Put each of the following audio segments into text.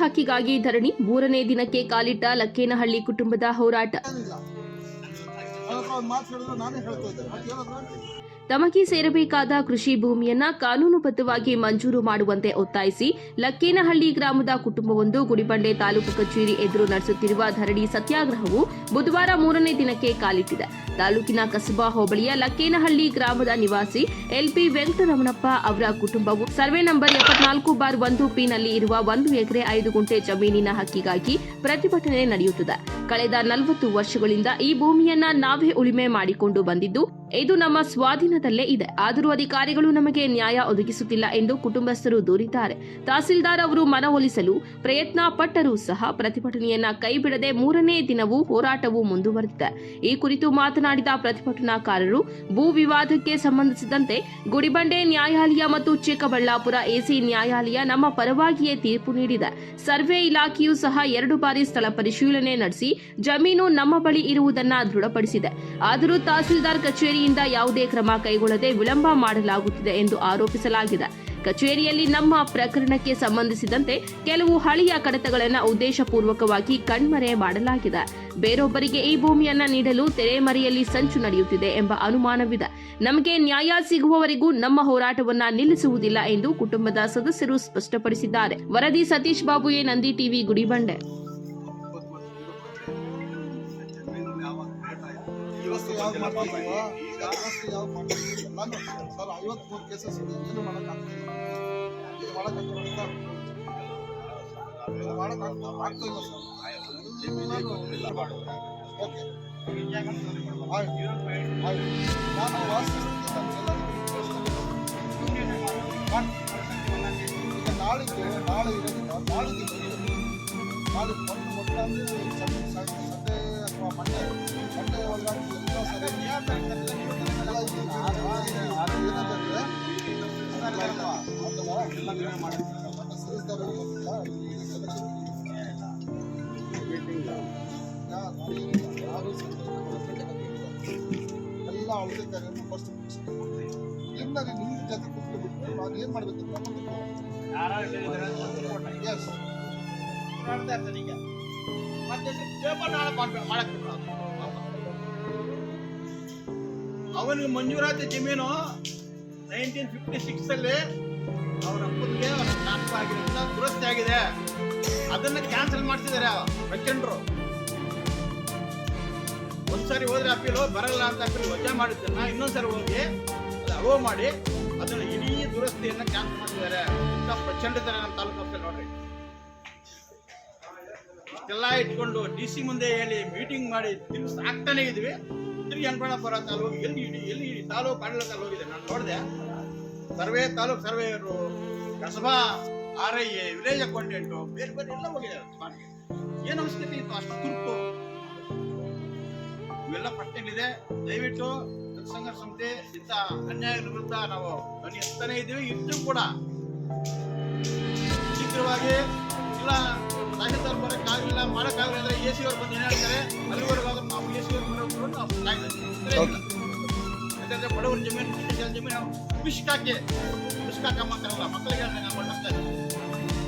ಹಕ್ಕಿಗಾಗಿ ಧರಣಿ 3ನೇ ದಿನಕ್ಕೆ ಕಾಲಿಟ್ಟ ಲಕ್ಕೇನಹಳ್ಳಿ ಕುಟುಂಬದ ಹೋರಾಟ. ತಮಗೆ ಸೇರಬೇಕಾದ ಕೃಷಿ ಭೂಮಿಯನ್ನ ಕಾನೂನುಬದ್ಧವಾಗಿ ಮಂಜೂರು ಮಾಡುವಂತೆ ಒತ್ತಾಯಿಸಿ ಲಕ್ಕೇನಹಳ್ಳಿ ಗ್ರಾಮದ ಕುಟುಂಬವೊಂದು ಗುಡಿಬಂಡೆ ತಾಲೂಕು ಕಚೇರಿ ಎದುರು ನಡೆಸುತ್ತಿರುವ ಧರಣಿ ಸತ್ಯಾಗ್ರಹವು ಬುಧವಾರ 3ನೇ ದಿನಕ್ಕೆ ಕಾಲಿಟ್ಟಿದೆ. ತಾಲೂಕಿನ ಕಸಬಾ ಹೋಬಳಿಯ ಲಕ್ಕೇನಹಳ್ಳಿ ಗ್ರಾಮದ ನಿವಾಸಿ ಎಲ್ಪಿ ವೆಂಕಟರಮಣಪ್ಪ ಅವರ ಕುಟುಂಬವು ಸರ್ವೆ ನಂಬರ್ 74/1 ನಲ್ಲಿ ಇರುವ 1 ಎಕರೆ 5 ಗುಂಟೆ ಜಮೀನಿನ ಹಕ್ಕಿಗಾಗಿ ಪ್ರತಿಭಟನೆ ನಡೆಯುತ್ತಿದೆ. ಕಳೆದ 40 ವರ್ಷಗಳಿಂದ ಈ ಭೂಮಿಯನ್ನ ನಾವೇ ಉಳಿಮೆ ಮಾಡಿಕೊಂಡು ಬಂದಿದ್ದು, ಇದು ನಮ್ಮ ಸ್ವಾಧೀನದಲ್ಲೇ ಇದೆ. ಆದರೂ ಅಧಿಕಾರಿಗಳು ನಮಗೆ ನ್ಯಾಯ ಒದಗಿಸುತ್ತಿಲ್ಲ ಎಂದು ಕುಟುಂಬಸ್ಥರು ದೂರಿದ್ದಾರೆ. ತಹಸೀಲ್ದಾರ್ ಅವರು ಮನವೊಲಿಸಲು ಪ್ರಯತ್ನ ಪಟ್ಟರೂ ಸಹ ಪ್ರತಿಭಟನೆಯನ್ನ ಕೈಬಿಡದೆ 3ನೇ ದಿನವೂ ಹೋರಾಟವು ಮುಂದುವರೆದಿದೆ. ಈ ಕುರಿತು ಮಾತನಾಡಿದ ಪ್ರತಿಭಟನಾಕಾರರು, ಭೂ ವಿವಾದಕ್ಕೆ ಸಂಬಂಧಿಸಿದಂತೆ ಗುಡಿಬಂಡೆ ನ್ಯಾಯಾಲಯ ಮತ್ತು ಚಿಕ್ಕಬಳ್ಳಾಪುರ ಎಸಿ ನ್ಯಾಯಾಲಯ ನಮ್ಮ ಪರವಾಗಿಯೇ ತೀರ್ಪು ನೀಡಿದೆ. ಸರ್ವೆ ಇಲಾಖೆಯೂ ಸಹ 2 ಬಾರಿ ಸ್ಥಳ ಪರಿಶೀಲನೆ ನಡೆಸಿ ಜಮೀನು ನಮ್ಮ ಬಳಿ ಇರುವುದನ್ನ ದೃಢಪಡಿಸಿದೆ. ಆದರೂ ತಹಸೀಲ್ದಾರ್ ಕಚೇರಿಯಿಂದ ಯಾವುದೇ ಕ್ರಮ ಕೈಗೊಳ್ಳದೆ ವಿಳಂಬ ಮಾಡಲಾಗುತ್ತಿದೆ ಎಂದು ಆರೋಪಿಸಲಾಗಿದೆ. ಕಚೇರಿಯಲ್ಲಿ ನಮ್ಮ ಪ್ರಕರಣಕ್ಕೆ ಸಂಬಂಧಿಸಿದಂತೆ ಕೆಲವು ಹಳೆಯ ಕಡತಗಳನ್ನು ಉದ್ದೇಶಪೂರ್ವಕವಾಗಿ ಕಣ್ಮರೆ ಮಾಡಲಾಗಿದೆ. ಬೇರೊಬ್ಬರಿಗೆ ಈ ಭೂಮಿಯನ್ನ ನೀಡಲು ತೆರೆಮರೆಯಲ್ಲಿ ಸಂಚು ನಡೆಯುತ್ತಿದೆ ಎಂಬ ಅನುಮಾನವಿದೆ. ನಮಗೆ ನ್ಯಾಯ ಸಿಗುವವರೆಗೂ ನಮ್ಮ ಹೋರಾಟವನ್ನ ನಿಲ್ಲಿಸುವುದಿಲ್ಲ ಎಂದು ಕುಟುಂಬದ ಸದಸ್ಯರು ಸ್ಪಷ್ಟಪಡಿಸಿದ್ದಾರೆ. ವರದಿ Satish Babu, Nandi TV, Gudibande. Sir 53 cases ಇದೆ. ಏನು ಮಾಡೋಕ್ಕಾಗ್ತಿಲ್ಲ ಓಕೆ, ನಾನು ವಾಸಿಸ್ತೀನಿ. ಈಗ ನಾಳೆ ಇರೋದಿಲ್ಲ, ನಾಳೆ ಸಂಡೆ ಅಥವಾ ಮಂಡೆ ಒಳಗೆ ಎಲ್ಲ ಸರಿ ಎಲ್ಲ ಅವಳಿದ್ದಾರೆ. ಫಸ್ಟ್ ನಿಮ್ಗೆ ನಿಮ್ಮ ಜೊತೆ ಕೂತ್ಬಿಟ್ಟು ನಾನು ಏನು ಮಾಡಬೇಕಂತ ಅವನಿಗೆ ಮಂಜೂರಾತಿ ಜಮೀನು 1956 ಅಲ್ಲಿ ಅವರ ಅಪ್ಪನಿಗೆ ಟ್ರಾನ್ಸ್ಫರ್ ಆಗಿರೋದ್ರಿಂದ ದುರಸ್ತಿ ಆಗಿದೆ. ಅದನ್ನ ಕ್ಯಾನ್ಸಲ್ ಮಾಡ್ತಿದ್ದಾರೆ ಪ್ರಚಂಡ್ರು. ಒಂದ್ಸರಿ ಹೋದ್ರೆ ಅಪೀಲು ಬರಲ್ಲ ಅಂತ ಅಪೀಲ್ ವಜಾ ಮಾಡಿದ್ದನ್ನ ಇನ್ನೊಂದ್ಸರಿ ಹೋಗಿ ಅಲೋ ಮಾಡಿ ಅದನ್ನ ಇಡೀ ದುರಸ್ತಿಯನ್ನ ಕ್ಯಾನ್ಸಲ್ ಮಾಡ್ತಿದ್ದಾರೆ. ಇಂಥ ಪ್ರಚಂಡ ಇದ್ದಾರೆ ನಮ್ಮ ತಾಲೂಕು ಆಫೀಸಲ್ಲಿ ನೋಡ್ರಿ. ಎಲ್ಲ ಇಟ್ಕೊಂಡು DC ಮುಂದೆ ಹೇಳಿ ಮೀಟಿಂಗ್ ಮಾಡಿ ತಿನ್ನಿಸ್ ಆಗ್ತಾನೆ ಇದ್ವಿ. ತಿರುಗಿ ಅನ್ಪಣಪುರ ತಾಲೂಕು ಎಲ್ಲಿ ತಾಲೂಕು ಆಡಳಿತ ಹೋಗಿದೆ. ನಾನು ನೋಡಿದೆ, ತಾಲೂಕು ಸರ್ವೇಯರು, ಕಸಬಾ RIA, ವಿಲೇಜ್ ಅಕೌಂಟೆಂಟು, ಬೇರೆ ಎಲ್ಲ ಹೋಗಿದ್ದಾರೆ. ಏನು ಅವಶ್ಯಕತೆ ಇತ್ತು ಅಷ್ಟು ತುರ್ತು? ಇವೆಲ್ಲ ಪ್ರಶ್ನೆಗಳಿದೆ. ದಯವಿಟ್ಟು ಜನಸಂಘರ್ಷ ಸಮಿತಿ ಇಂಥ ಅನ್ಯಾಯದ ವಿರುದ್ಧ ನಾವು ಧ್ವನಿ ಎತ್ತಾನೆ ಇದ್ದೀವಿ. ಇದ್ದು ಕೂಡ ಶೀಘ್ರವಾಗಿ ಇಲ್ಲ ತಹಸೀಲ್ದಾರ್ ಬರೋಕ್ಕಾಗಲಿಲ್ಲ, ಮಾಡೋಕ್ಕಾಗಲಿಲ್ಲ ಅಂದ್ರೆ AC ಅವ್ರು ಬಂದು ಏನು ಹೇಳ್ತಾರೆ ಅಲ್ಲಿವರೆಗೂ ನಾವು AC ಅವ್ರು ಬರೋರು ನಾವು ಯಾಕಂದ್ರೆ ಬಡವರ ಜಮೀನು ಬಿಸ್ಕಾಕಂಬಂತಾರಲ್ಲ, ಮಕ್ಕಳಿಗೆ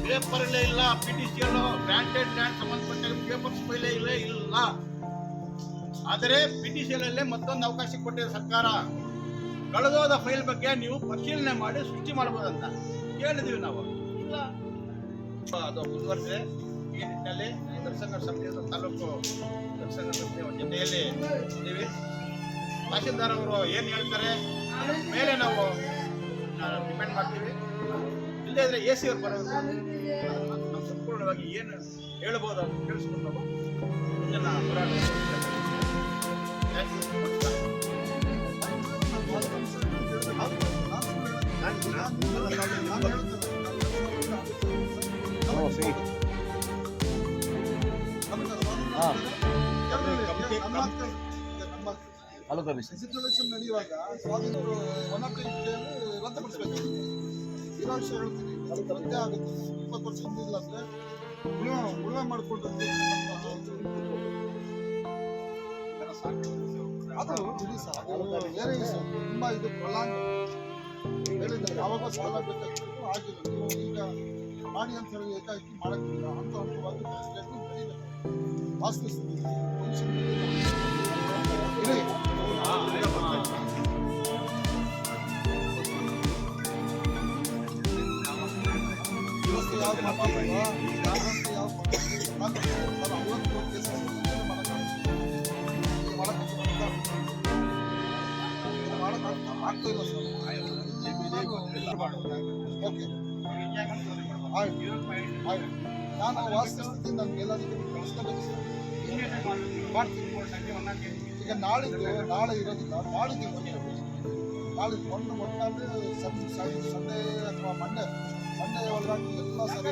ಪೇಪರ್ಲೇ ಇಲ್ಲ. PTC ಗ್ರಾಂಟೆಡ್ ಲ್ಯಾಂಡ್ ಸಂಬಂಧಪಟ್ಟ ಪೇಪರ್ಸ್ ಫೈಲೇ ಇಲ್ಲ. ಆದರೆ PTC ಮತ್ತೊಂದು ಅವಕಾಶ ಕೊಟ್ಟಿದೆ ಸರ್ಕಾರ. ಕಳೆದೋದ ಫೈಲ್ ಬಗ್ಗೆ ನೀವು ಪರಿಶೀಲನೆ ಮಾಡಿ ಸೃಷ್ಟಿ ಮಾಡಬಹುದಂತ ಹೇಳಿದ್ವಿ ನಾವು. ಇಲ್ಲ, ಅದು ಮುಂದುವರೆಸಿದೆ. ಈ ನಿಟ್ಟಿನಲ್ಲಿ ಜನಸಂಘರ್ಷ ಸಮಿತಿ ತಾಲೂಕು ಜನಸಂಘರ್ಷ ಸಮಿತಿ ಜೊತೆಯಲ್ಲಿ ಇದ್ದೀವಿ. ತಹಸೀಲ್ದಾರ್ ಅವರು ಏನು ಹೇಳ್ತಾರೆ ಮೇಲೆ ನಾವು ಡಿಪೆಂಡ್ ಮಾಡ್ತೀವಿ. ಇಲ್ಲದೇ ಇದ್ರೆ AC ಅವ್ರು ಬರೋದು ನಾವು ಸಂಪೂರ್ಣವಾಗಿ ಏನು ಹೇಳ್ಬೋದು ಅಂತ ಕೇಳಿಸ್ಕೊಂಡು ನಾವು ಇದನ್ನ ಹೋರಾಟ ಡಿಜಿಟಲೈಸೇಷನ್ ನಡೆಯುವಾಗ ಸ್ವಾಧೀನರು ರದ್ದುಪಡಿಸಬೇಕು. ಇರೋ ವಿಷಯ ಹೇಳ್ತೀನಿ, ಅದು ರದ್ದೇ ಆಗುತ್ತೆ. 20 ವರ್ಷದಿಂದ ಇಲ್ಲ ಅಂದ್ರೆ ಉಳುಮೆ ಮಾಡಿಕೊಂಡು ಅದು ಬಿಡಿ ಸರ್, ಬೇರೆ ತುಂಬ ಇದು ಪ್ರಲಾಂಗ್ ಹೇಳಿದ್ದಾರೆ. ಯಾವಾಗ ಸಾಲ ಬೇಕಾಗ್ತದೆ ಆಗಿಲ್ಲ. ನೀವು ಈಗ ಮಾಡಿ ಅಂತ ಹೇಳಿ ಏಕಾಏಕಿ ಮಾಡಕ್ಕಿಲ್ಲ. ಹಂತ ಹಂತವಾಗಿ ಬೆಳೆಸಬೇಕು, ಬೆಳಿಬೇಕು. ವಾಸ್ತುಸ್ಥಿತಿ ಮನುಷ್ಯನ ಇರಿ. ಇವತ್ತು ಯಾವ್ದು ಮಾಡ್ತಿಲ್ವಾ? ಯಾವ್ದು ಯಾವ್ದು ಮಾಡ್ತಿಲ್ಲ? ನಾನು 50 ಕೇಸ್ ಆಗ್ತಾ ಇಲ್ಲ ಸರ್. ಓಕೆ ಆಯ್ತು. ನಾನು ವಾಸ್ತುಸ್ಥಿತಿ ನನ್ನ ಮೇಲಾಧಿಕಾರಿ ಕಳಿಸ್ಕೋಬೇಕು ಸರ್. ಮಾಡ್ತೀನಿ. ಈಗ ನಾಳೆ ಇರೋದಿಲ್ಲ, ನಾಳಿದ್ದು ಒಂದು ಒಟ್ಟಾಗಿ ಸಂಡೇ ಅಥವಾ ಮಂಡೇ ಒಳಗಾಗಿ ಎಲ್ಲ ಸರಿ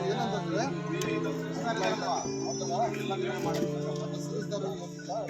ಏನಂತಂದ್ರೆ ಸರಿಸ್ದಾರ